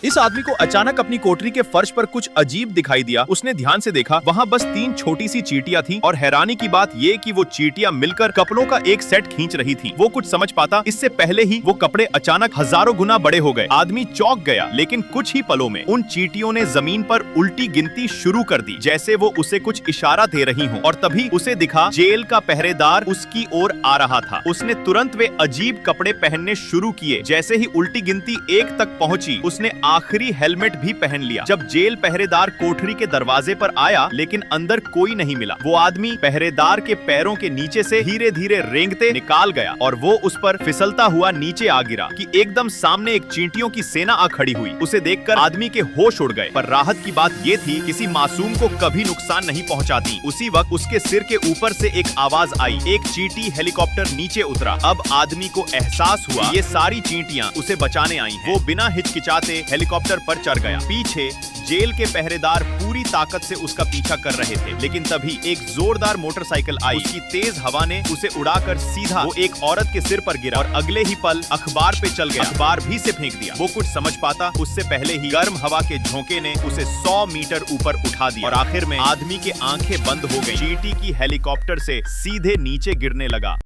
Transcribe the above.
इस आदमी को अचानक अपनी कोठरी के फर्श पर कुछ अजीब दिखाई दिया। उसने ध्यान से देखा, वहाँ बस 3 छोटी सी चींटियां थीं और हैरानी की बात ये कि वो चींटियां मिलकर कपड़ों का एक सेट खींच रही थीं। वो कुछ समझ पाता इससे पहले ही वो कपड़े अचानक हजारों गुना बड़े हो गए। आदमी चौंक गया, लेकिन कुछ ही पलों में उन चींटियों ने जमीन पर उल्टी गिनती शुरू कर दी, जैसे वो उसे कुछ इशारा दे रही हों। और तभी उसे दिखा जेल का पहरेदार उसकी ओर आ रहा था। उसने तुरंत वे अजीब कपड़े पहनने शुरू किए। जैसे ही उल्टी गिनती 1 तक पहुंची, उसने आखिरी हेलमेट भी पहन लिया। जब जेल पहरेदार कोठरी के दरवाजे पर आया, लेकिन अंदर कोई नहीं मिला। वो आदमी पहरेदार के पैरों के नीचे से धीरे धीरे रेंगते निकाल गया और वो उस पर फिसलता हुआ नीचे आ गिरा कि एकदम सामने एक चींटियों की सेना आ खड़ी हुई। उसे देखकर आदमी के होश उड़ गए। पर राहत की बात ये थी, किसी मासूम को कभी नुकसान नहीं पहुंचाती। उसी वक्त उसके सिर के ऊपर से एक आवाज आई। एक चींटी हेलीकॉप्टर नीचे उतरा। अब आदमी को एहसास हुआ ये सारी चींटियां उसे बचाने आई हैं। वो बिना हिचकिचाते हेलीकॉप्टर पर चढ़ गया। पीछे जेल के पहरेदार पूरी ताकत से उसका पीछा कर रहे थे, लेकिन तभी एक जोरदार मोटरसाइकिल आई। उसकी तेज हवा ने उसे उड़ाकर सीधा वो एक औरत के सिर पर गिरा और अगले ही पल अखबार पे चल गया। अखबार भी से फेंक दिया। वो कुछ समझ पाता उससे पहले ही गर्म हवा के झोंके ने उसे 100 मीटर ऊपर उठा दिया और आखिर में आदमी की आंखें बंद हो गई। चींटी की हेलीकॉप्टर से सीधे नीचे गिरने लगा।